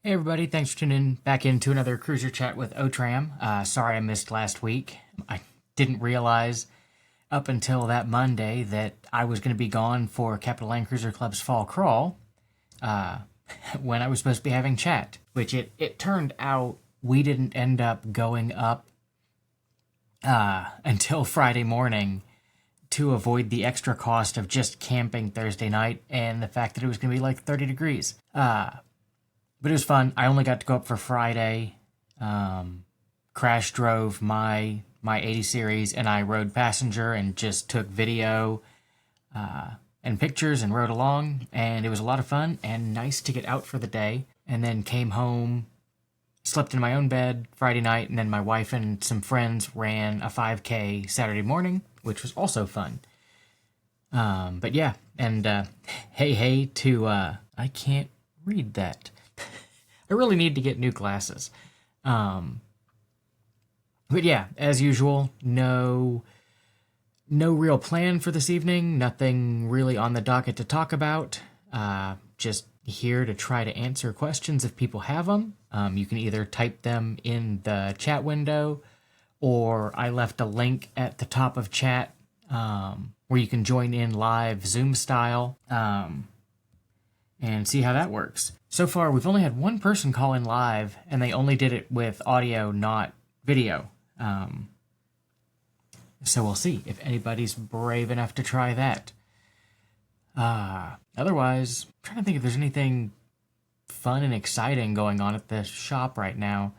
Hey everybody, thanks for tuning back into another Cruiser Chat with Otram. Sorry I missed last week. I didn't realize up until that Monday that I was going to be gone for Capital Land Cruiser Club's Fall Crawl when I was supposed to be having chat, which it turned out we didn't end up going up until Friday morning to avoid the extra cost of just camping Thursday night and the fact that it was going to be like 30 degrees. But it was fun. I only got to go up for Friday. Crash drove my 80 series, and I rode passenger and just took video and pictures and rode along. And it was a lot of fun and nice to get out for the day. And then came home, slept in my own bed Friday night, and then my wife and some friends ran a 5K Saturday morning, which was also fun. But yeah, and hey to I can't read that. I really need to get new glasses. But yeah, as usual, no real plan for this evening. Nothing really on the docket to talk about. Just here to try to answer questions if people have them. You can either type them in the chat window, or I left a link at the top of chat where you can join in live Zoom style and see how that works. So far, we've only had one person call in live, and they only did it with audio, not video. So we'll see if anybody's brave enough to try that. Otherwise, I'm trying to think if there's anything fun and exciting going on at the shop right now.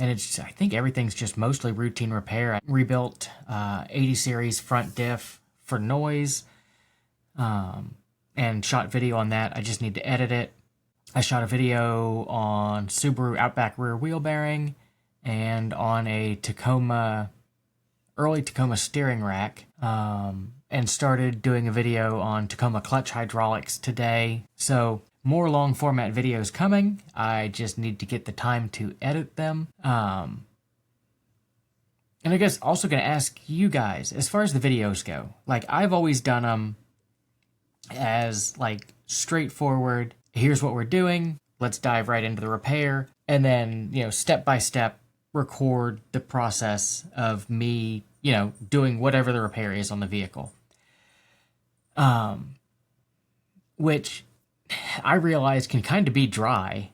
And I think everything's just mostly routine repair. I rebuilt 80 series front diff for noise and shot video on that. I just need to edit it. I shot a video on Subaru Outback rear wheel bearing and on a early Tacoma steering rack, and started doing a video on Tacoma clutch hydraulics today. So more long format videos coming. I just need to get the time to edit them. And I guess also going to ask you guys, as far as the videos go, like I've always done them as like straightforward, here's what we're doing, let's dive right into the repair, and then, step by step record the process of me, doing whatever the repair is on the vehicle. Which I realize can kind of be dry,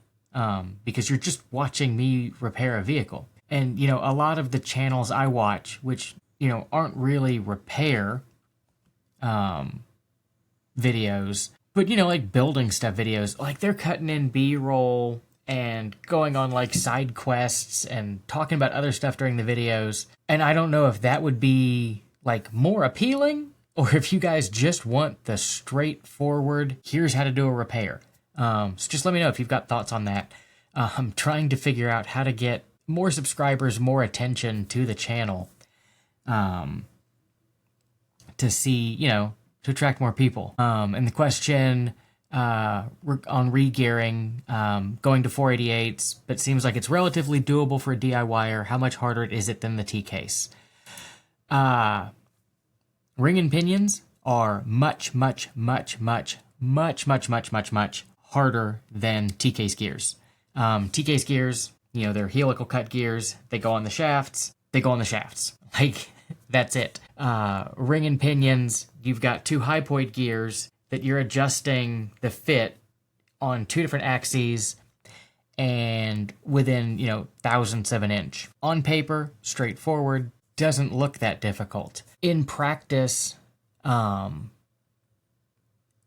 because you're just watching me repair a vehicle. And, a lot of the channels I watch, which, aren't really repair videos, but, like building stuff videos, like they're cutting in B-roll and going on like side quests and talking about other stuff during the videos. And I don't know if that would be like more appealing, or if you guys just want the straightforward, here's how to do a repair. So just let me know if you've got thoughts on that. I'm trying to figure out how to get more subscribers, more attention to the channel, to see, to attract more people. And the question on re-gearing, going to 488s, but seems like it's relatively doable for a DIYer. How much harder is it than the T-case? Ring and pinions are much harder than T-case gears. T-case gears, they're helical cut gears. They go on the shafts. Like, that's it. Ring and pinions, you've got two hypoid gears that you're adjusting the fit on two different axes and within, thousandths of an inch. On paper, straightforward, doesn't look that difficult. In practice,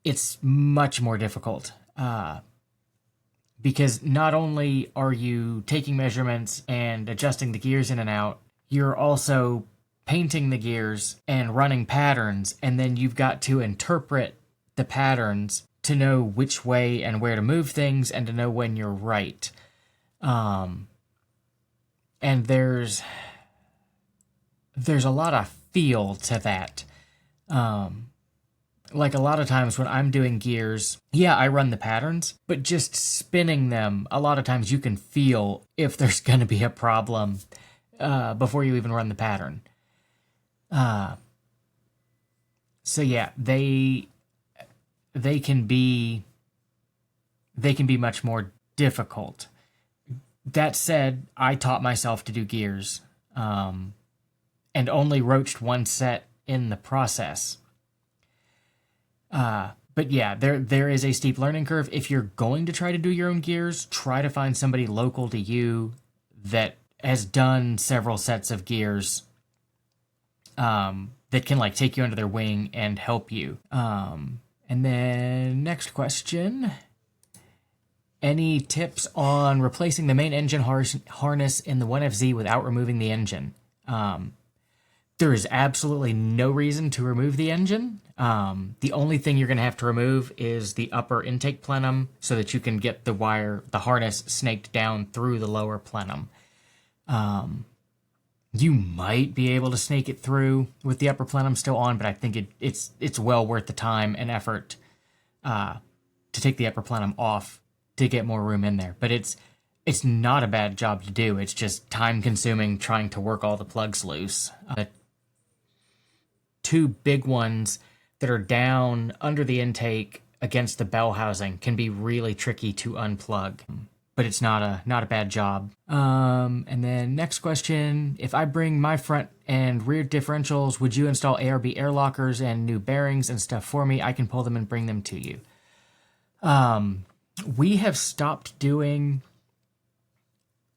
it's much more difficult. Because not only are you taking measurements and adjusting the gears in and out, you're also painting the gears and running patterns, and then you've got to interpret the patterns to know which way and where to move things and to know when you're right. And there's a lot of feel to that. Like a lot of times when I'm doing gears, yeah, I run the patterns, but just spinning them, a lot of times you can feel if there's going to be a problem before you even run the pattern. So yeah, they can be much more difficult. That said, I taught myself to do gears, and only roached one set in the process. But yeah, there is a steep learning curve. If you're going to try to do your own gears, try to find somebody local to you that has done several sets of gears, that can like take you under their wing and help you. And then next question. Any tips on replacing the main engine harness in the 1FZ without removing the engine? There is absolutely no reason to remove the engine. The only thing you're going to have to remove is the upper intake plenum so that you can get the harness snaked down through the lower plenum. You might be able to snake it through with the upper plenum still on, but I think it's well worth the time and effort to take the upper plenum off to get more room in there. But it's not a bad job to do. It's just time consuming trying to work all the plugs loose. Two big ones that are down under the intake against the bell housing can be really tricky to unplug, but it's not a bad job. And then next question, if I bring my front and rear differentials, would you install ARB air lockers and new bearings and stuff for me? I can pull them and bring them to you. We have stopped doing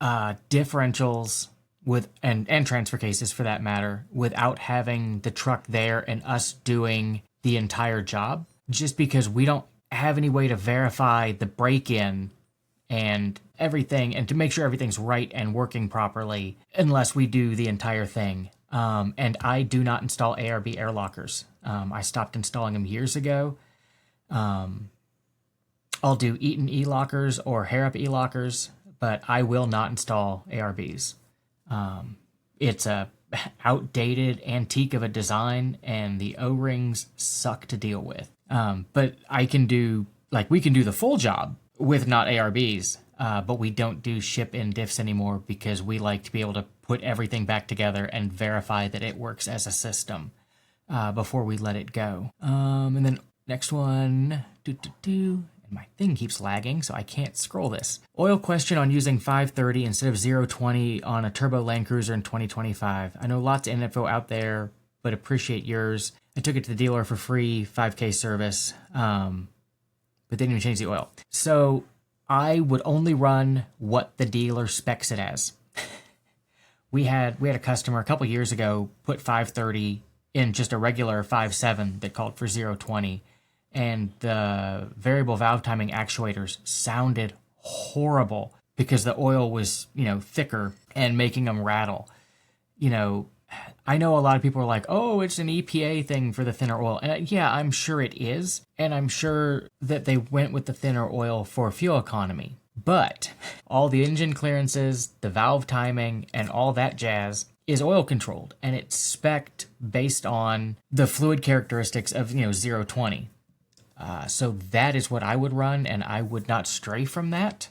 differentials with and transfer cases for that matter without having the truck there and us doing the entire job, just because we don't have any way to verify the break-in and everything and to make sure everything's right and working properly unless we do the entire thing. And I do not install ARB air lockers. I stopped installing them years ago. I'll do Eaton E-lockers or Harrop E-lockers, but I will not install ARBs. It's a outdated antique of a design and the O-rings suck to deal with. But we can do the full job with not ARBs, but we don't do ship-in diffs anymore because we like to be able to put everything back together and verify that it works as a system before we let it go. And then next one, my thing keeps lagging, so I can't scroll this. Oil question on using 530 instead of 020 on a turbo Land Cruiser in 2025. I know lots of info out there, but appreciate yours. I took it to the dealer for free 5K service, but didn't even change the oil. So I would only run what the dealer specs it as. We had a customer a couple years ago put 530 in just a regular 5.7 that called for 020. And the variable valve timing actuators sounded horrible because the oil was, thicker and making them rattle. I know a lot of people are like, oh, it's an EPA thing for the thinner oil. And yeah, I'm sure it is. And I'm sure that they went with the thinner oil for fuel economy. But all the engine clearances, the valve timing, and all that jazz is oil controlled. And it's spec'd based on the fluid characteristics of, 020. So that is what I would run, and I would not stray from that.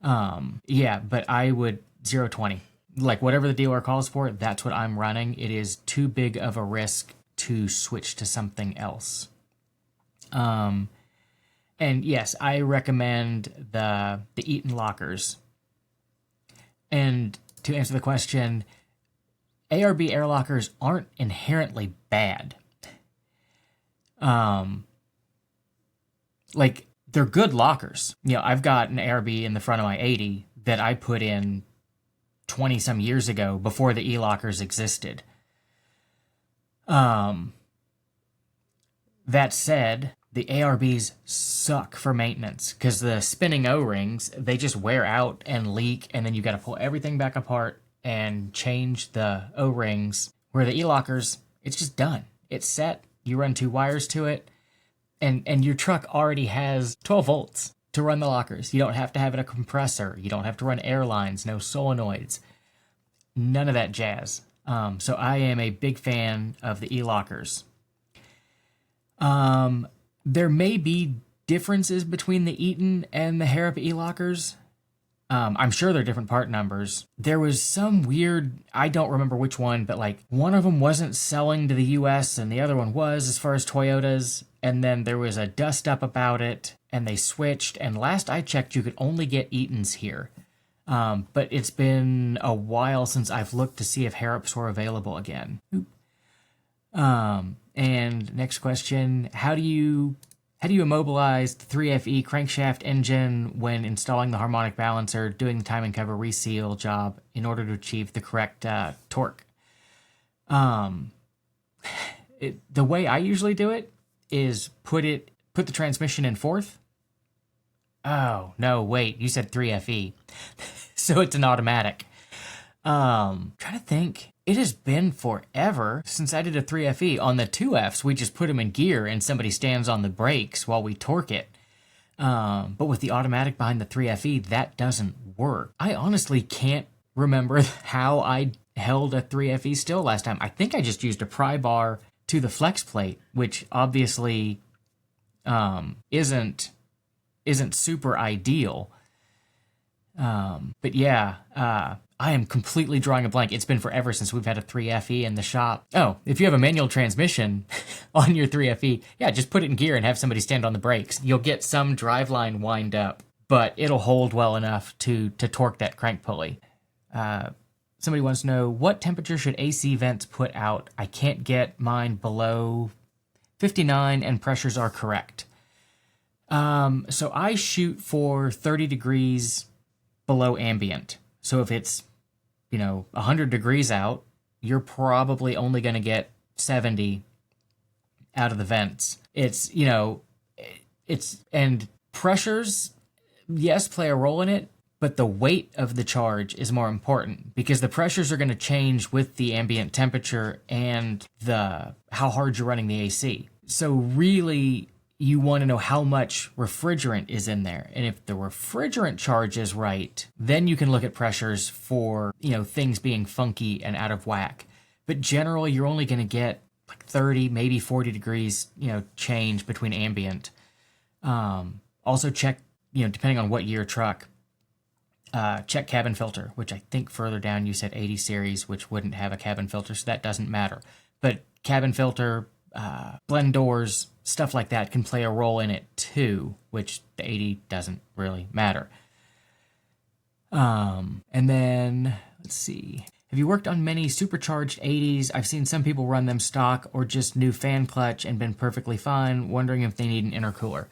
But I would 020. Like whatever the dealer calls for, that's what I'm running. It is too big of a risk to switch to something else. And yes, I recommend the Eaton lockers. And to answer the question, ARB air lockers aren't inherently bad. They're good lockers. I've got an ARB in the front of my 80 that I put in 20 some years ago before the E-lockers existed. That said, the ARBs suck for maintenance because the spinning O-rings, they just wear out and leak, and then you got to pull everything back apart and change the O-rings, where the E-lockers, it's just done. It's set. You run 2 wires to it, and your truck already has 12 volts to run the lockers. You don't have to have a compressor. You don't have to run air lines, no solenoids, none of that jazz. So I am a big fan of the E-lockers. There may be differences between the Eaton and the Harrop E-lockers. I'm sure they're different part numbers. There was some weird, I don't remember which one, but one of them wasn't selling to the US and the other one was as far as Toyotas. and then there was a dust up about it, and they switched. And last I checked, you could only get Eaton's here. But it's been a while since I've looked to see if Harrops were available again. And next question, how do you immobilize the 3FE crankshaft engine when installing the harmonic balancer, doing the timing cover reseal job in order to achieve the correct torque? The way I usually do it is put the transmission in fourth. Oh, no, wait, you said 3FE. So it's an automatic. Trying to think. It has been forever since I did a 3FE. On the 2Fs, we just put them in gear and somebody stands on the brakes while we torque it. But with the automatic behind the 3FE, that doesn't work. I honestly can't remember how I held a 3FE still last time. I think I just used a pry bar to the flex plate, which obviously isn't super ideal. But yeah, I am completely drawing a blank. It's been forever since we've had a 3FE in the shop. Oh, if you have a manual transmission on your 3FE, yeah, just put it in gear and have somebody stand on the brakes. You'll get some driveline wind up, but it'll hold well enough to torque that crank pulley. Somebody wants to know, what temperature should AC vents put out? I can't get mine below 59 and pressures are correct. So I shoot for 30 degrees below ambient. So if it's, 100 degrees out, you're probably only going to get 70 out of the vents. And pressures, yes, play a role in it, but the weight of the charge is more important because the pressures are going to change with the ambient temperature and how hard you're running the AC. So really, you want to know how much refrigerant is in there. And if the refrigerant charge is right, then you can look at pressures for, things being funky and out of whack. But generally, you're only going to get like 30, maybe 40 degrees, change between ambient. Also check, depending on what year truck, check cabin filter, which I think further down you said 80 series, which wouldn't have a cabin filter, so that doesn't matter. But cabin filter, blend doors, stuff like that can play a role in it too, which the 80 doesn't really matter. And then, let's see. Have you worked on many supercharged 80s? I've seen some people run them stock or just new fan clutch and been perfectly fine, wondering if they need an intercooler.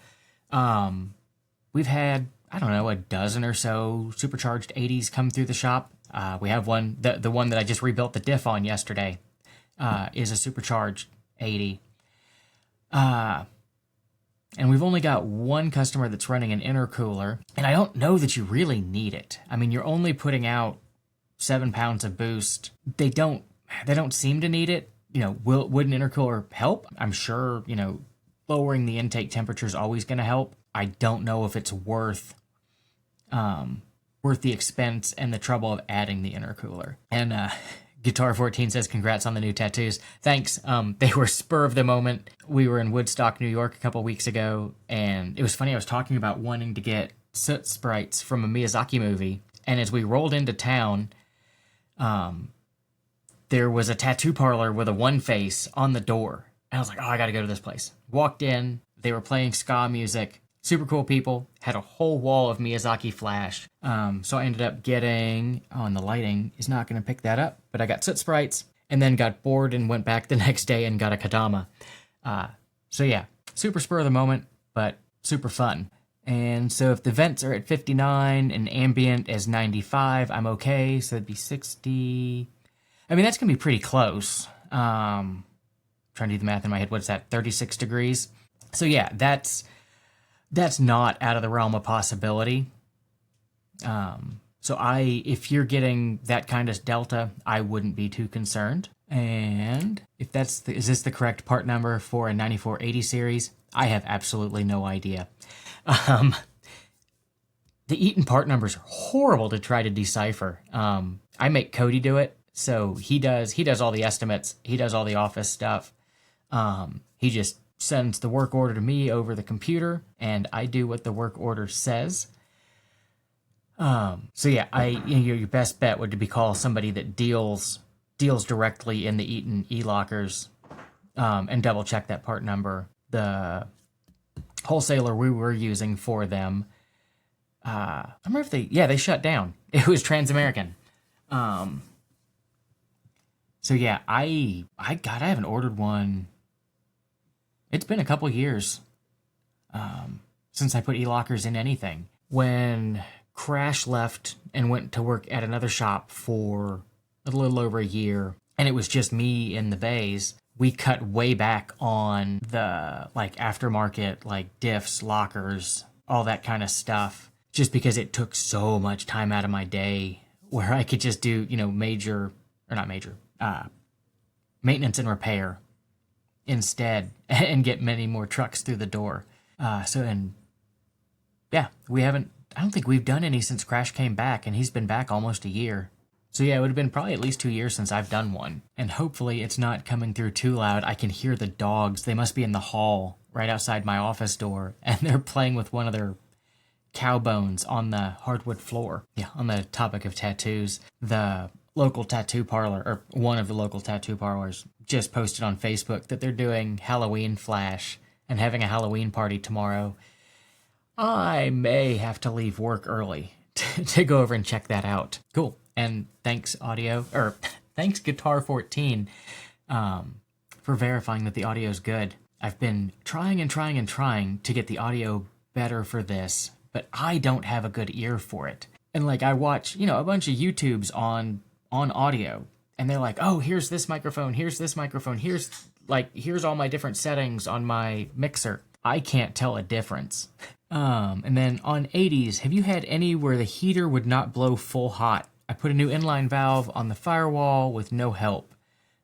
We've had, a dozen or so supercharged 80s come through the shop. We have one, the one that I just rebuilt the diff on yesterday, is a supercharged 80. And we've only got one customer that's running an intercooler, and I don't know that you really need it. I mean, you're only putting out 7 pounds of boost. They don't seem to need it. Would an intercooler help? I'm sure, lowering the intake temperature is always going to help. I don't know if it's worth the expense and the trouble of adding the intercooler. And Guitar 14 says, congrats on the new tattoos. Thanks. They were spur of the moment. We were in Woodstock, New York a couple weeks ago, and it was funny. I was talking about wanting to get soot sprites from a Miyazaki movie, and as we rolled into town, there was a tattoo parlor with a one face on the door. And I was like, I gotta go to this place. Walked in, they were playing ska music. Super cool people, had a whole wall of Miyazaki flash. So I ended up getting, and the lighting is not going to pick that up, but I got soot sprites and then got bored and went back the next day and got a Kadama. So yeah, super spur of the moment, but super fun. And so if the vents are at 59 and ambient is 95, I'm okay. So it'd be 60. I mean, that's going to be pretty close. Trying to do the math in my head. What's that? 36 degrees. So yeah, that's not out of the realm of possibility. So if you're getting that kind of delta, I wouldn't be too concerned. And if is this the correct part number for a 9480 series? I have absolutely no idea. The Eaton part numbers are horrible to try to decipher. I make Cody do it. So he does all the estimates. He does all the office stuff. He just sends the work order to me over the computer, and I do what the work order says. So yeah, your best bet would be call somebody that deals directly in the Eaton e-lockers, and double check that part number. the wholesaler we were using for them, I remember if they shut down. It was Transamerican. So yeah, I haven't ordered one. It's been a couple years since I put e-lockers in anything. When Crash left and went to work at another shop for a little over a year, and it was just me in the bays, we cut way back on the like aftermarket, like diffs, lockers, all that kind of stuff, just because it took so much time out of my day where I could just do, maintenance and repair instead and get many more trucks through the door. I don't think we've done any since Crash came back, and he's been back almost a year. So yeah, it would have been probably at least 2 years since I've done one. And hopefully it's not coming through too loud. I can hear the dogs. They must be in the hall right outside my office door, and they're playing with one of their cow bones on the hardwood floor. Yeah, on the topic of tattoos, the local tattoo parlor, or one of the local tattoo parlors, just posted on Facebook that they're doing Halloween Flash and having a Halloween party tomorrow. I may have to leave work early to go over and check that out. Cool. And thanks thanks Guitar 14 for verifying that the audio is good. I've been trying to get the audio better for this, but I don't have a good ear for it. And like I watch, a bunch of YouTubes on audio, and they're like, oh, here's this microphone, here's all my different settings on my mixer. I can't tell a difference. And then on 80s, have you had any where the heater would not blow full hot? I put a new inline valve on the firewall with no help.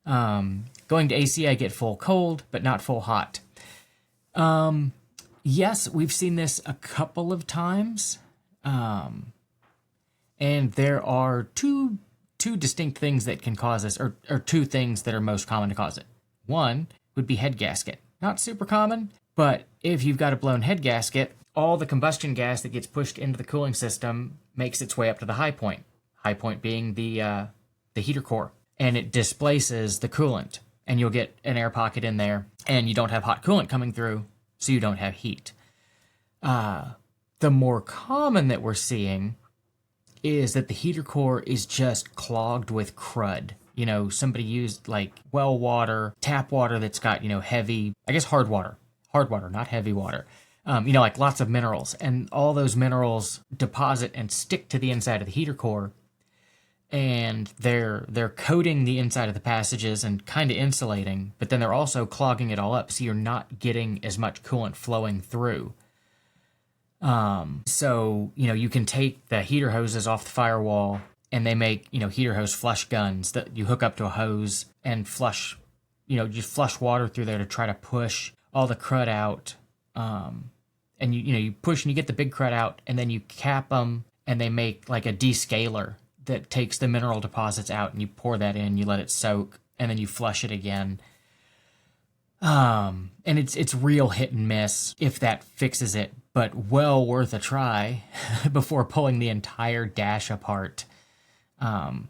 Going to AC, I get full cold, but not full hot. Yes, we've seen this a couple of times. And there are two distinct things that can cause this, or two things that are most common to cause it. One would be head gasket. Not super common, but if you've got a blown head gasket, all the combustion gas that gets pushed into the cooling system makes its way up to the high point. High point being the heater core, and it displaces the coolant, and you'll get an air pocket in there, and you don't have hot coolant coming through, so you don't have heat. The more common that we're seeing is that the heater core is just clogged with crud. Somebody used like well water, tap water that's got, heavy, I guess hard water, not heavy water. Like lots of minerals, and all those minerals deposit and stick to the inside of the heater core, and they're coating the inside of the passages and kind of insulating, but then they're also clogging it all up, so you're not getting as much coolant flowing through. So, you can take the heater hoses off the firewall, and they make, heater hose flush guns that you hook up to a hose and flush, just flush water through there to try to push all the crud out. And you push and you get the big crud out, and then you cap them, and they make like a descaler that takes the mineral deposits out, and you pour that in, you let it soak, and then you flush it again. And it's real hit and miss if that fixes it, but well worth a try before pulling the entire dash apart to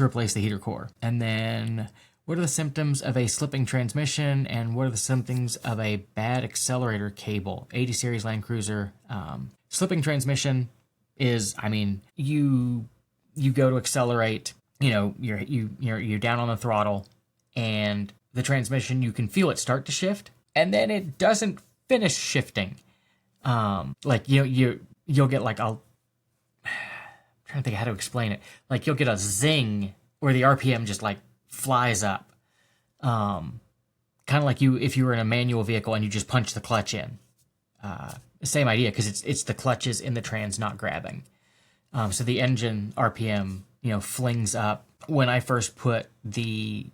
replace the heater core. And then, what are the symptoms of a slipping transmission, and what are the symptoms of a bad accelerator cable? 80 series Land Cruiser. Slipping transmission is, you go to accelerate, you're down on the throttle, and the transmission, you can feel it start to shift, and then it doesn't finish shifting. You'll get like I'm trying to think how to explain it. Like you'll get a zing where the RPM just like flies up. Kind of like if you were in a manual vehicle and you just punch the clutch in. Same idea, because it's the clutches in the trans not grabbing. So the engine RPM, flings up. When I first put the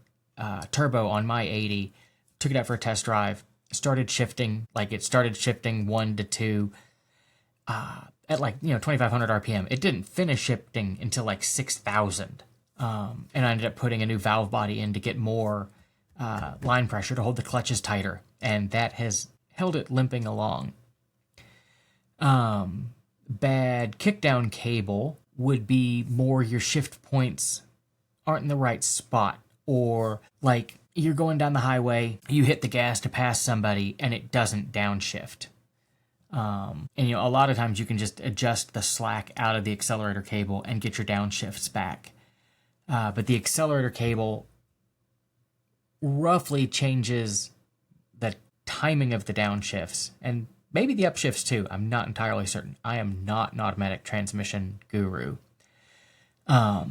turbo on my 80, took it out for a test drive, started shifting 1 to 2 at 2,500 RPM. It didn't finish shifting until 6,000. And I ended up putting a new valve body in to get more line pressure to hold the clutches tighter, and that has held it limping along. Bad kickdown cable would be more your shift points aren't in the right spot, or you're going down the highway, you hit the gas to pass somebody, and it doesn't downshift. And a lot of times you can just adjust the slack out of the accelerator cable and get your downshifts back. But the accelerator cable roughly changes the timing of the downshifts and maybe the upshifts too. I'm not entirely certain. I am not an automatic transmission guru. But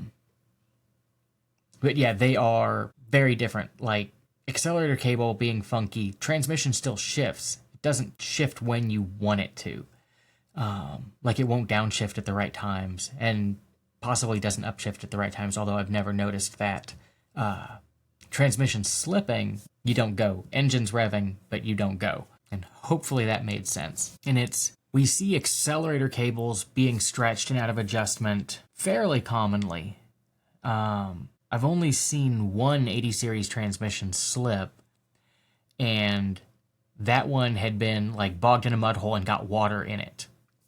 yeah, they are very different. Like accelerator cable being funky, transmission still shifts. It doesn't shift when you want it to. Like it won't downshift at the right times and possibly doesn't upshift at the right times, although I've never noticed that. Transmission slipping, you don't go. Engine's revving, but you don't go. And hopefully that made sense. And we see accelerator cables being stretched and out of adjustment fairly commonly. I've only seen one 80 series transmission slip, and that one had been like bogged in a mud hole and got water in it.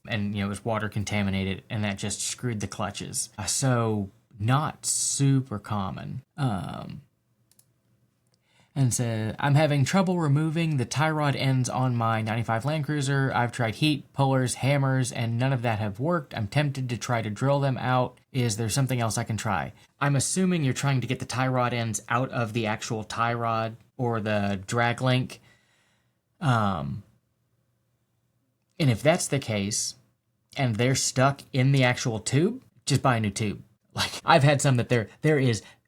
And, it was water contaminated, and that just screwed the clutches. So not super common. And said, I'm having trouble removing the tie rod ends on my 95 Land Cruiser. I've tried heat, pullers, hammers, and none of that have worked. I'm tempted to try to drill them out. Is there something else I can try? I'm assuming you're trying to get the tie rod ends out of the actual tie rod or the drag link. And if that's the case, and they're stuck in the actual tube, just buy a new tube. Like, I've had some that there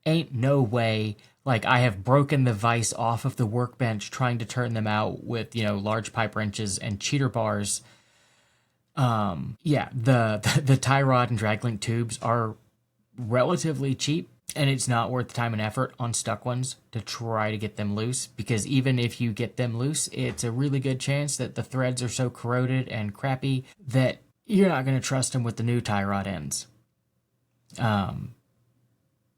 ain't no way. Like, I have broken the vise off of the workbench trying to turn them out with, large pipe wrenches and cheater bars. The tie rod and drag link tubes are relatively cheap, and it's not worth the time and effort on stuck ones to try to get them loose, because even if you get them loose, it's a really good chance that the threads are so corroded and crappy that you're not going to trust them with the new tie rod ends.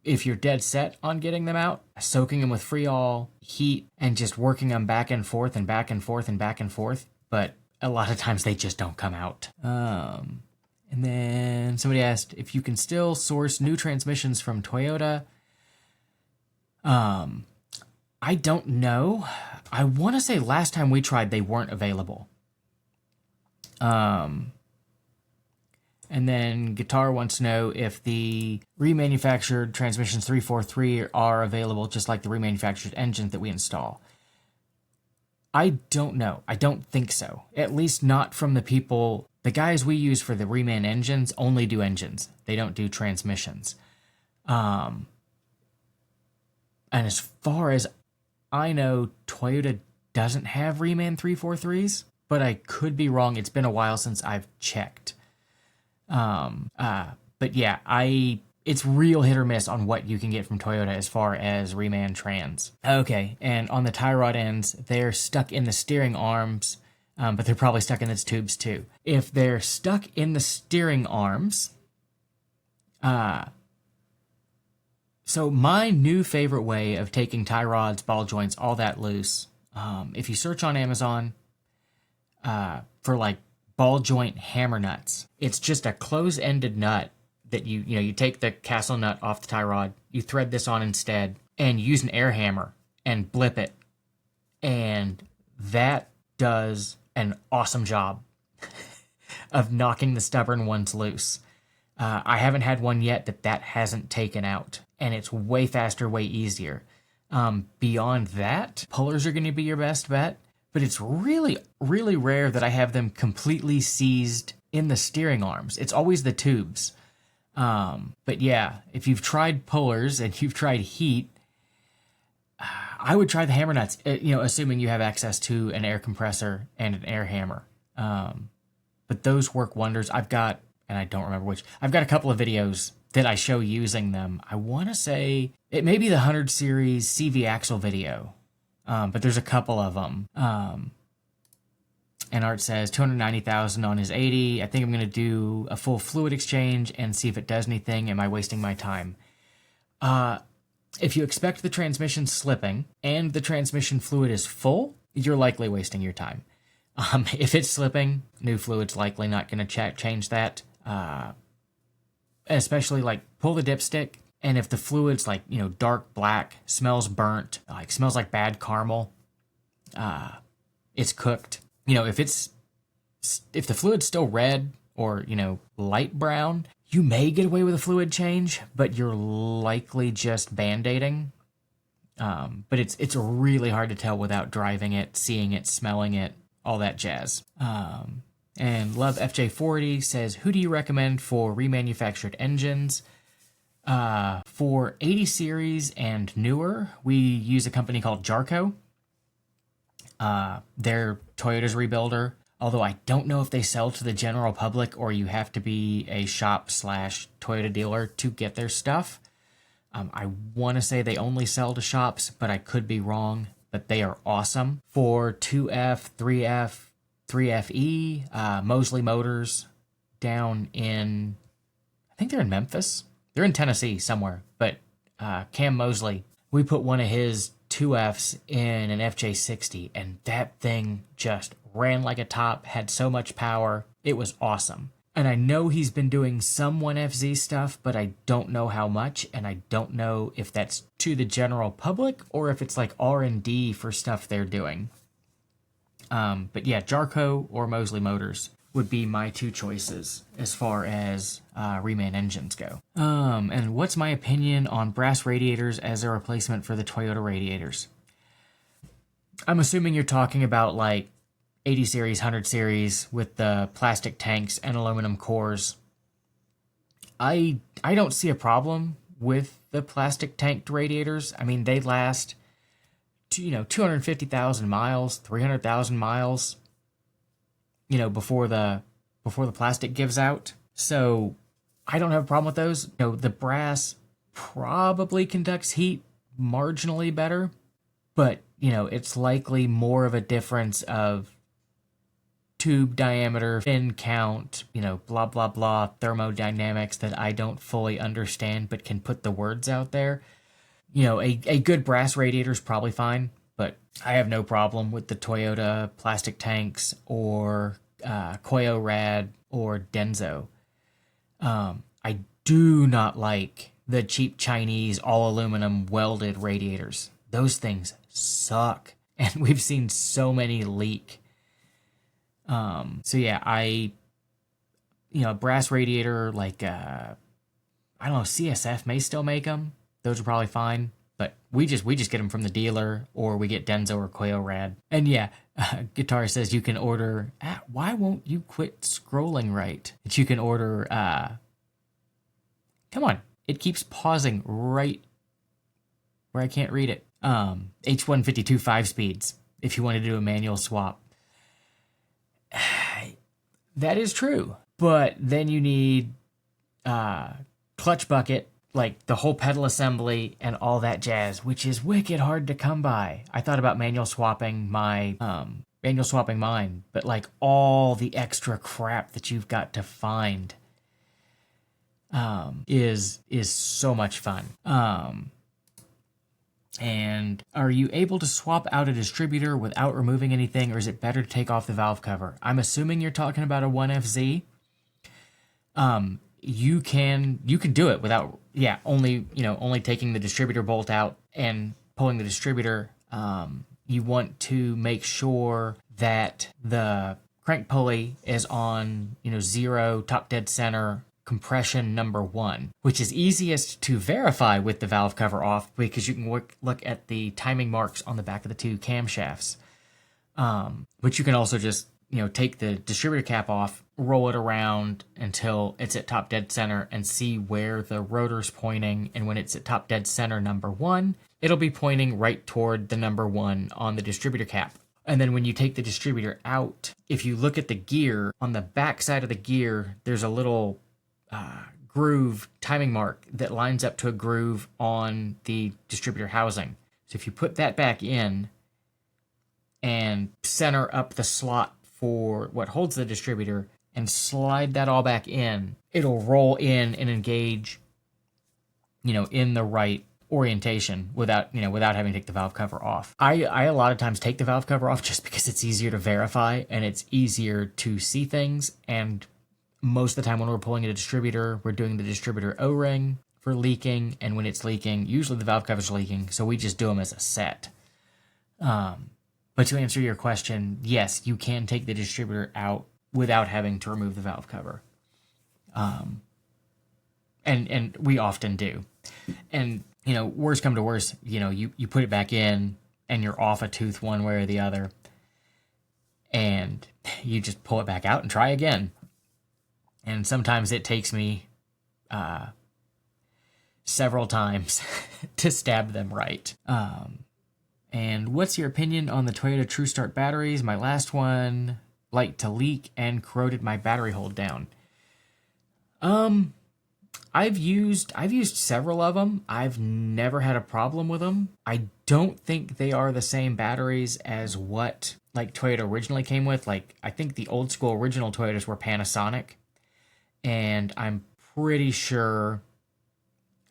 If you're dead set on getting them out, soaking them with Freol, heat, and just working them back and forth and back and forth and back and forth, but a lot of times they just don't come out. And then somebody asked if you can still source new transmissions from Toyota. I don't know. I want to say last time we tried, they weren't available. And then Guitar wants to know if the remanufactured transmissions 343 are available just like the remanufactured engines that we install. I don't know. I don't think so. At least not from the people. The guys we use for the reman engines only do engines. They don't do transmissions. And as far as I know, Toyota doesn't have reman 343s, but I could be wrong. It's been a while since I've checked. But yeah, it's real hit or miss on what you can get from Toyota as far as reman trans. Okay, and on the tie rod ends, they're stuck in the steering arms, but they're probably stuck in its tubes too. If they're stuck in the steering arms, so my new favorite way of taking tie rods, ball joints, all that loose, if you search on Amazon, for like ball joint hammer nuts. It's just a close-ended nut that you take the castle nut off the tie rod, you thread this on instead, and use an air hammer and blip it. And that does an awesome job of knocking the stubborn ones loose. I haven't had one yet that hasn't taken out, and it's way faster, way easier. Beyond that, pullers are going to be your best bet. But it's really, really rare that I have them completely seized in the steering arms. It's always the tubes. But yeah, if you've tried pullers and you've tried heat, I would try the hammer nuts, assuming you have access to an air compressor and an air hammer. But those work wonders. I've got a couple of videos that I show using them. I want to say it may be the 100 series CV axle video. But there's a couple of them. And Art says 290,000 on his 80. I think I'm going to do a full fluid exchange and see if it does anything. Am I wasting my time? If you expect the transmission slipping and the transmission fluid is full, you're likely wasting your time. If it's slipping, new fluid's likely not going to change that. Especially like pull the dipstick And if the fluid's like, dark black, smells burnt, like smells like bad caramel, it's cooked. If the fluid's still red or, light brown, you may get away with a fluid change, but you're likely just band-aiding. But it's really hard to tell without driving it, seeing it, smelling it, all that jazz. And Love FJ40 says, who do you recommend for remanufactured engines? For 80 series and newer, we use a company called Jarco. They're Toyota's rebuilder, although I don't know if they sell to the general public or you have to be a shop/Toyota dealer to get their stuff. I want to say they only sell to shops, but I could be wrong. But they are awesome. For 2F, 3F, 3FE, Mosley Motors down in, I think they're in Memphis. They're in Tennessee somewhere, but Cam Mosley, we put one of his 2Fs in an FJ60, and that thing just ran like a top, had so much power. It was awesome. And I know he's been doing some 1FZ stuff, but I don't know how much, and I don't know if that's to the general public or if it's like R&D for stuff they're doing. But yeah, Jarco or Mosley Motors would be my two choices as far as reman engines go. And what's my opinion on brass radiators as a replacement for the Toyota radiators? I'm assuming you're talking about like 80 series, 100 series with the plastic tanks and aluminum cores. I don't see a problem with the plastic tanked radiators. I mean, they last 250,000 miles, 300,000 miles, before the plastic gives out. So I don't have a problem with those. The brass probably conducts heat marginally better, but it's likely more of a difference of tube diameter, fin count, blah, blah, blah, thermodynamics that I don't fully understand, but can put the words out there. A good brass radiator is probably fine, but I have no problem with the Toyota plastic tanks or Koyo Rad or Denso. I do not like the cheap Chinese all aluminum welded radiators. Those things suck, and we've seen so many leak. So yeah, a brass radiator like, I don't know, CSF may still make them. Those are probably fine, but we just get them from the dealer, or we get Denso or Koyo Rad. And yeah, Guitar says you can order, why won't you quit scrolling right? That you can order, come on, it keeps pausing right where I can't read it. H152 5 speeds, if you want to do a manual swap. That is true, but then you need clutch bucket, like the whole pedal assembly and all that jazz, which is wicked hard to come by. I thought about manual swapping mine, but like all the extra crap that you've got to find is so much fun. And are you able to swap out a distributor without removing anything, or is it better to take off the valve cover? I'm assuming you're talking about a 1FZ. You can do it without, only taking the distributor bolt out and pulling the distributor. You want to make sure that the crank pulley is on, 0, top dead center, compression number 1, which is easiest to verify with the valve cover off because you can look at the timing marks on the back of the two camshafts. But you can also just, take the distributor cap off, roll it around until it's at top dead center and see where the rotor's pointing. And when it's at top dead center number 1, it'll be pointing right toward the number 1 on the distributor cap. And then when you take the distributor out, if you look at the gear, on the back side of the gear, there's a little groove timing mark that lines up to a groove on the distributor housing. So if you put that back in and center up the slot for what holds the distributor and slide that all back in, it'll roll in and engage, in the right orientation without having to take the valve cover off. I a lot of times take the valve cover off just because it's easier to verify and it's easier to see things. And most of the time when we're pulling a distributor, we're doing the distributor O-ring for leaking, and when it's leaking, usually the valve cover's leaking, so we just do them as a set. But to answer your question, yes, you can take the distributor out without having to remove the valve cover. And we often do. And, worst come to worst, you put it back in and you're off a tooth one way or the other. And you just pull it back out and try again. And sometimes it takes me several times to stab them right. And what's your opinion on the Toyota TrueStart batteries? My last one liked to leak and corroded my battery hold down. I've used several of them. I've never had a problem with them. I don't think they are the same batteries as what Toyota originally came with. I think the old school original Toyotas were Panasonic, and I'm pretty sure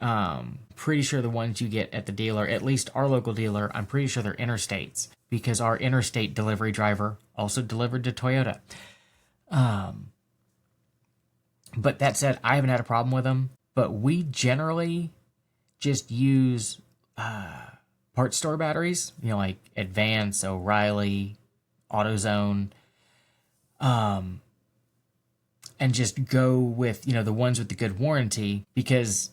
the ones you get at the dealer, at least our local dealer, I'm pretty sure they're Interstates, because our interstate delivery driver also delivered to Toyota. But that said, I haven't had a problem with them. But we generally just use parts store batteries, like Advance, O'Reilly, AutoZone, and just go with, the ones with the good warranty, because,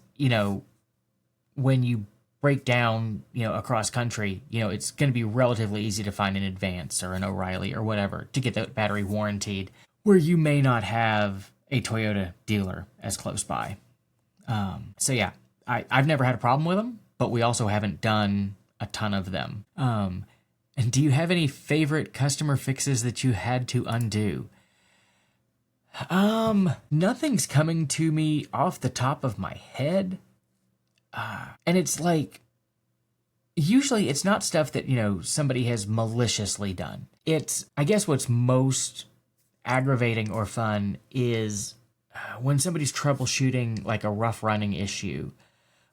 when you break down, across country, it's going to be relatively easy to find an Advance or an O'Reilly or whatever to get the battery warranted, where you may not have a Toyota dealer as close by. So yeah, I've never had a problem with them, but we also haven't done a ton of them. And do you have any favorite customer fixes that you had to undo? Nothing's coming to me off the top of my head. And it's usually it's not stuff that, somebody has maliciously done. I guess what's most aggravating or fun is when somebody's troubleshooting a rough running issue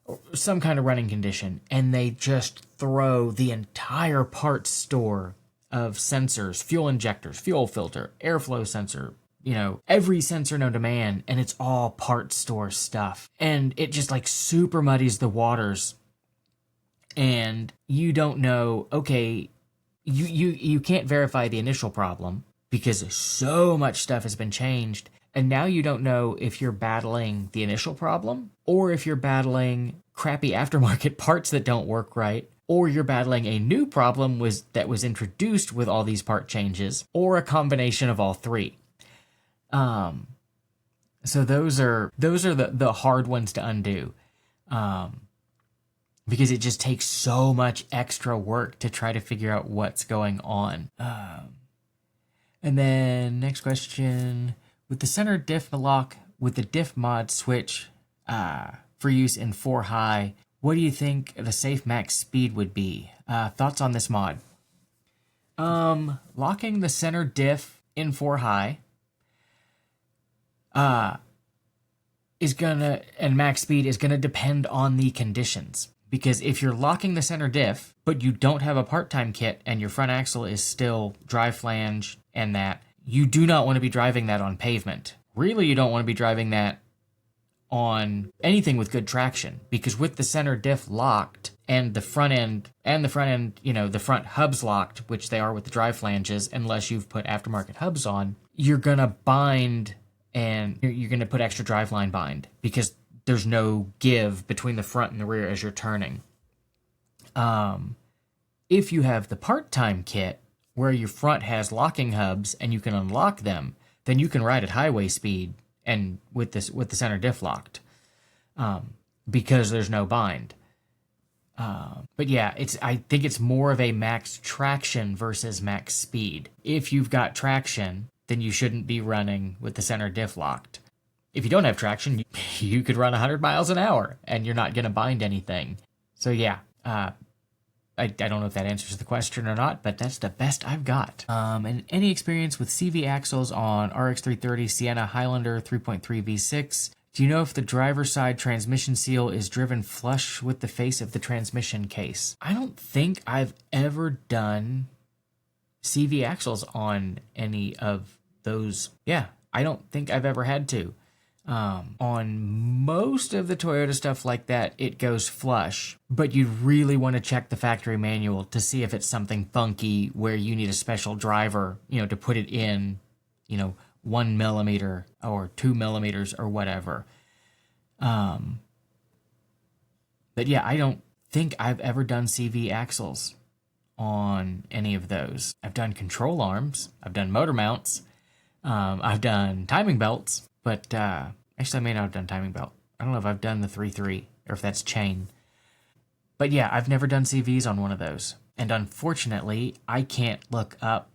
or some kind of running condition, and they just throw the entire parts store of sensors, fuel injectors, fuel filter, airflow sensor, every sensor known to man, and it's all parts store stuff. And it just super muddies the waters. And you don't know, okay, you can't verify the initial problem because so much stuff has been changed. And now you don't know if you're battling the initial problem or if you're battling crappy aftermarket parts that don't work right, or you're battling a new problem that was introduced with all these part changes, or a combination of all three. So those are the hard ones to undo. Because it just takes so much extra work to try to figure out what's going on. And then next question. With the center diff lock with the diff mod switch for use in 4 high, what do you think the safe max speed would be? Thoughts on this mod? Locking the center diff in 4 high and max speed is gonna depend on the conditions. Because if you're locking the center diff, but you don't have a part-time kit and your front axle is still drive flange and that, you do not want to be driving that on pavement. Really, you don't want to be driving that on anything with good traction, because with the center diff locked and the front end, the front hubs locked, which they are with the drive flanges, unless you've put aftermarket hubs on, you're going to bind and you're going to put extra driveline bind because there's no give between the front and the rear as you're turning. If you have the part-time kit, where your front has locking hubs and you can unlock them, then you can ride at highway speed and with the center diff locked, because there's no bind. But yeah, I think it's more of a max traction versus max speed. If you've got traction, then you shouldn't be running with the center diff locked. If you don't have traction, you could run 100 miles an hour and you're not going to bind anything. So yeah, I don't know if that answers the question or not, but that's the best I've got. And any experience with CV axles on RX330 Sienna Highlander 3.3 V6? Do you know if the driver's side transmission seal is driven flush with the face of the transmission case? I don't think I've ever done CV axles on any of those. Yeah, I don't think I've ever had to. On most of the Toyota stuff like that, it goes flush, but you really want to check the factory manual to see if it's something funky where you need a special driver, to put it in, 1 millimeter or 2 millimeters or whatever. But yeah, I don't think I've ever done CV axles on any of those. I've done control arms, I've done motor mounts, I've done timing belts, but actually I may not have done timing belt. I don't know if I've done the 3-3 or if that's chain. But yeah, I've never done CVs on one of those. And unfortunately, I can't look up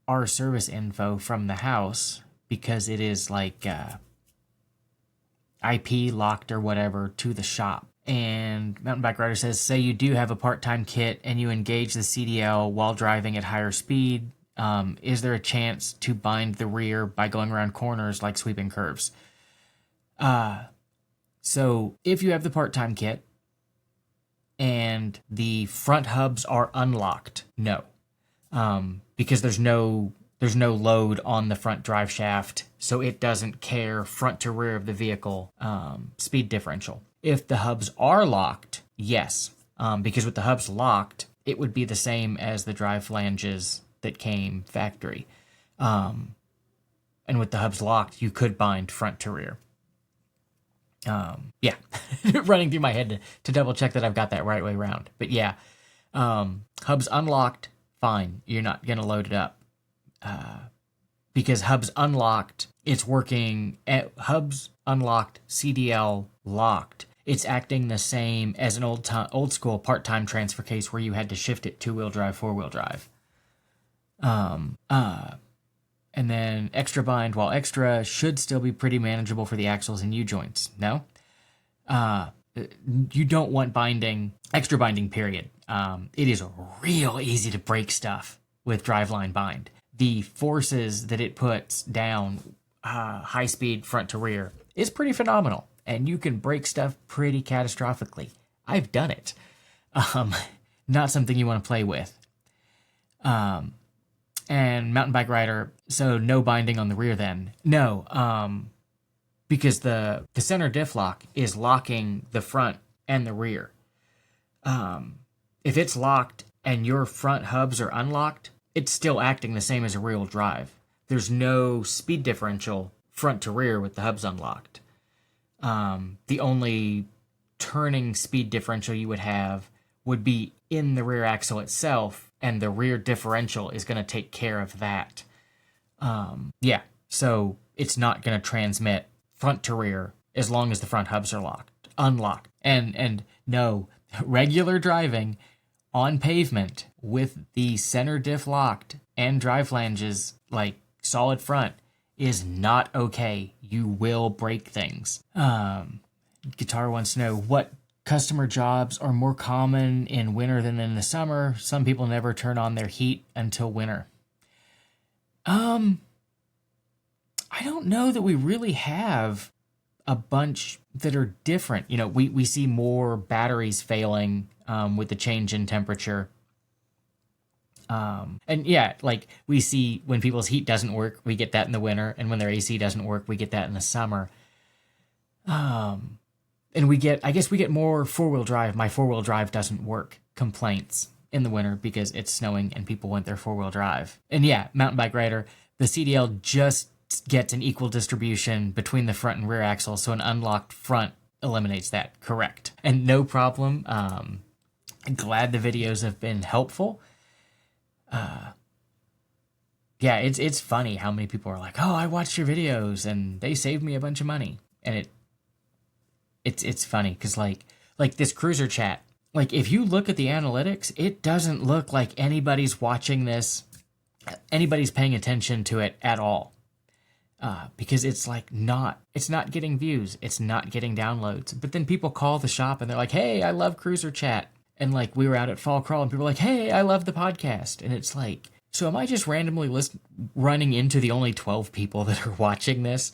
our service info from the house because it is like IP locked or whatever to the shop. And Mountain Bike Rider says, say you do have a part-time kit and you engage the CDL while driving at higher speed. Is there a chance to bind the rear by going around corners like sweeping curves? So if you have the part-time kit and the front hubs are unlocked, no. Because there's no load on the front drive shaft, so it doesn't care front to rear of the vehicle speed differential. If the hubs are locked, yes, because with the hubs locked, it would be the same as the drive flanges that came factory. And with the hubs locked, you could bind front to rear. Yeah, running through my head to double check that I've got that right way around. But yeah, hubs unlocked, fine. You're not going to load it up. Because hubs unlocked, it's working at hubs unlocked, CDL locked. It's acting the same as an old school part-time transfer case where you had to shift it 2-wheel drive, 4-wheel drive. And then extra bind, while extra should still be pretty manageable for the axles and U-joints. No? You don't want binding, extra binding, period. It is real easy to break stuff with driveline bind. The forces that it puts down high speed front to rear is pretty phenomenal. And you can break stuff pretty catastrophically. I've done it. Not something you want to play with. And Mountain Bike Rider, so no binding on the rear then. No, because the center diff lock is locking the front and the rear. If it's locked and your front hubs are unlocked, it's still acting the same as a rear-wheel drive. There's no speed differential front to rear with the hubs unlocked. The only turning speed differential you would have would be in the rear axle itself, and the rear differential is going to take care of that. Yeah, so it's not going to transmit front to rear as long as the front hubs are unlocked. And no, regular driving on pavement with the center diff locked and drive flanges like solid front is not okay. You will break things. Guitar wants to know what customer jobs are more common in winter than in the summer. Some people never turn on their heat until winter. I don't know that we really have a bunch that are different. We see more batteries failing with the change in temperature. And yeah, like we see when people's heat doesn't work, we get that in the winter. And when their AC doesn't work, we get that in the summer. And I guess we get more 4-wheel drive. My 4-wheel drive doesn't work complaints in the winter because it's snowing and people want their 4-wheel drive. And yeah, Mountain Bike Rider, the CDL just gets an equal distribution between the front and rear axle. So an unlocked front eliminates that. Correct. And no problem. Glad the videos have been helpful. Yeah, it's funny how many people are like, oh, I watched your videos and they saved me a bunch of money. And it's funny because like this cruiser chat, like if you look at the analytics, it doesn't look like anybody's watching this, anybody's paying attention to it at all. Because it's not getting views, it's not getting downloads. But then people call the shop and they're like, hey, I love cruiser chat. And like we were out at Fall Crawl and people were like, hey, I love the podcast. And it's like, so am I just randomly running into the only 12 people that are watching this?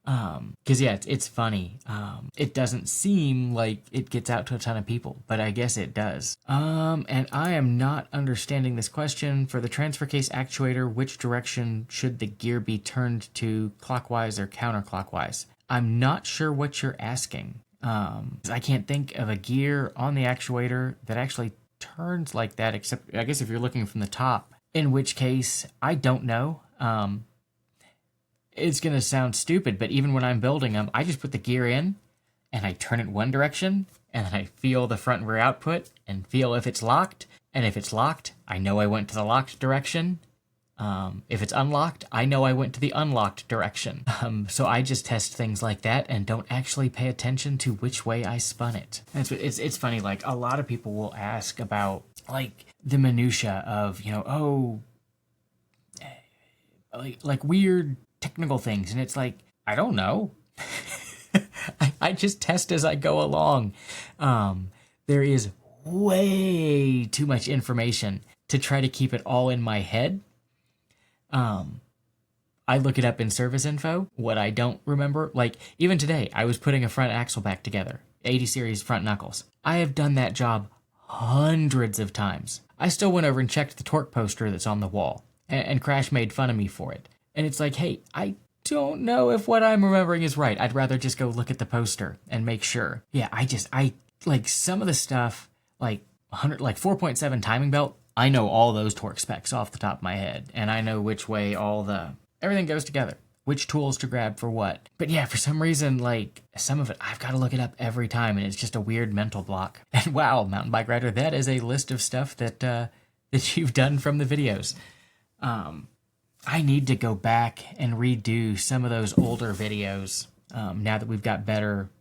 Because yeah, it's funny. It doesn't seem like it gets out to a ton of people, but I guess it does. And I am not understanding this question. For the transfer case actuator, which direction should the gear be turned to, clockwise or counterclockwise? I'm not sure what you're asking. I can't think of a gear on the actuator that actually turns like that, except I guess if you're looking from the top, in which case I don't know. It's going to sound stupid, but even when I'm building them, I just put the gear in and I turn it one direction and then I feel the front and rear output and feel if it's locked. And if it's locked, I know I went to the locked direction. If it's unlocked, I know I went to the unlocked direction. So I just test things like that and don't actually pay attention to which way I spun it. It's funny, like a lot of people will ask about like the minutia of, like weird technical things. And it's like, I don't know. I just test as I go along. There is way too much information to try to keep it all in my head. I look it up in service info, what I don't remember. Like, even today, I was putting a front axle back together, 80 series front knuckles. I have done that job hundreds of times. I still went over and checked the torque poster that's on the wall, and Crash made fun of me for it. And it's like, hey, I don't know if what I'm remembering is right. I'd rather just go look at the poster and make sure. Yeah, I like some of the stuff, like 4.7 timing belt, I know all those torque specs off the top of my head, and I know which way everything goes together, which tools to grab for what. But yeah, for some reason, like some of it, I've got to look it up every time, and it's just a weird mental block. And wow, Mountain Bike Rider, that is a list of stuff that you've done from the videos. I need to go back and redo some of those older videos now that we've got better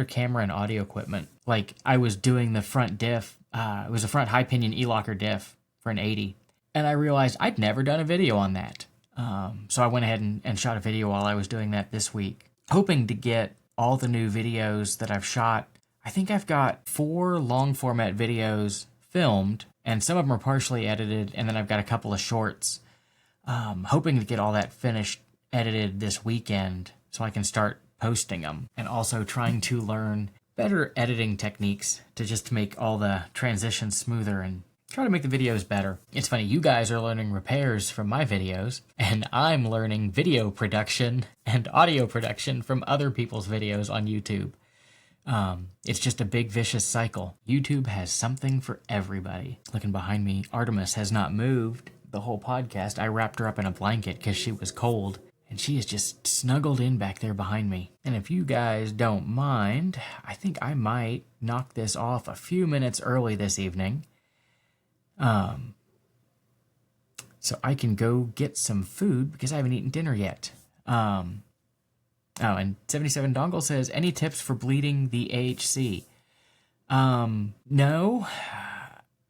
camera and audio equipment. Like I was doing the front diff. It was a front high pinion E-locker diff for an 80. And I realized I'd never done a video on that. So I went ahead and shot a video while I was doing that this week, hoping to get all the new videos that I've shot. I think I've got 4 long format videos filmed, and some of them are partially edited, and then I've got a couple of shorts. Hoping to get all that finished, edited this weekend so I can start posting them, and also trying to learn better editing techniques to make all the transitions smoother and try to make the videos better. It's funny, you guys are learning repairs from my videos, and I'm learning video production and audio production from other people's videos on YouTube. It's just a big vicious cycle. YouTube has something for everybody. Looking behind me, Artemis has not moved the whole podcast. I wrapped her up in a blanket because she was cold, and she is just snuggled in back there behind me. And if you guys don't mind, I think I might knock this off a few minutes early this evening. So I can go get some food because I haven't eaten dinner yet. And 77 Dongle says, any tips for bleeding the AHC? No,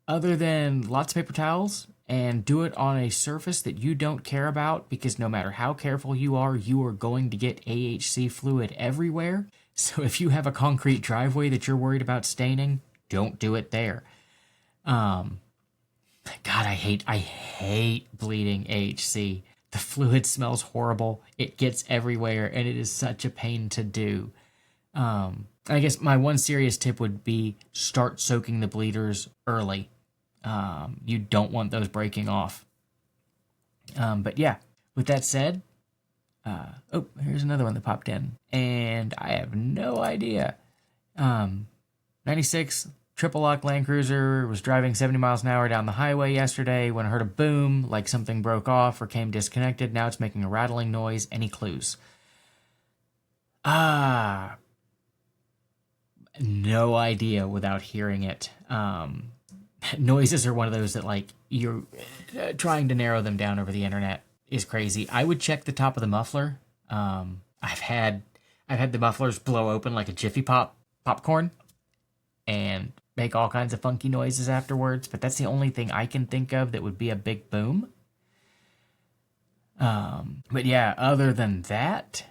other than lots of paper towels, and do it on a surface that you don't care about, because no matter how careful you are going to get AHC fluid everywhere. So if you have a concrete driveway that you're worried about staining, don't do it there. God, I hate bleeding AHC. The fluid smells horrible. It gets everywhere, and it is such a pain to do. I guess my one serious tip would be start soaking the bleeders early. You don't want those breaking off. But yeah, with that said, here's another one that popped in, and I have no idea. 96 triple lock Land Cruiser was driving 70 miles an hour down the highway yesterday when I heard a boom, like something broke off or came disconnected. Now it's making a rattling noise. Any clues? No idea without hearing it. Noises are one of those that, like, you're trying to narrow them down over the internet is crazy. I would check the top of the muffler. I've had the mufflers blow open like a Jiffy Pop popcorn and make all kinds of funky noises afterwards, but that's the only thing I can think of that would be a big boom. But yeah, other than that,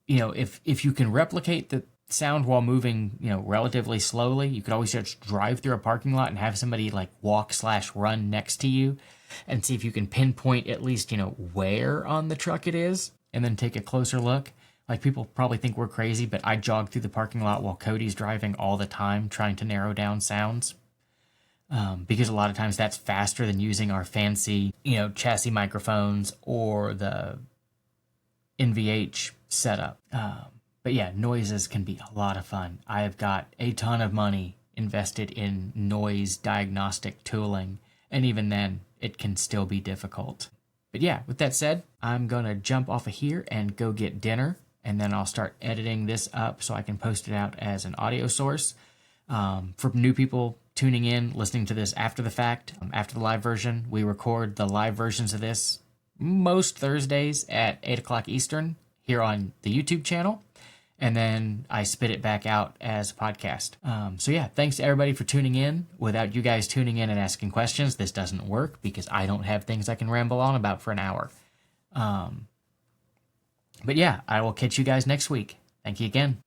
if you can replicate the sound while moving, relatively slowly, you could always just drive through a parking lot and have somebody like walk/run next to you and see if you can pinpoint at least, where on the truck it is, and then take a closer look. Like, people probably think we're crazy, but I jog through the parking lot while Cody's driving all the time, trying to narrow down sounds. Because a lot of times that's faster than using our fancy, chassis microphones or the NVH setup. But yeah, noises can be a lot of fun. I have got a ton of money invested in noise diagnostic tooling, and even then, it can still be difficult. But yeah, with that said, I'm going to jump off of here and go get dinner, and then I'll start editing this up so I can post it out as an audio source. For new people tuning in, listening to this after the fact, after the live version, we record the live versions of this most Thursdays at 8 o'clock Eastern here on the YouTube channel. And then I spit it back out as a podcast. So yeah, thanks to everybody for tuning in. Without you guys tuning in and asking questions, this doesn't work because I don't have things I can ramble on about for an hour. But yeah, I will catch you guys next week. Thank you again.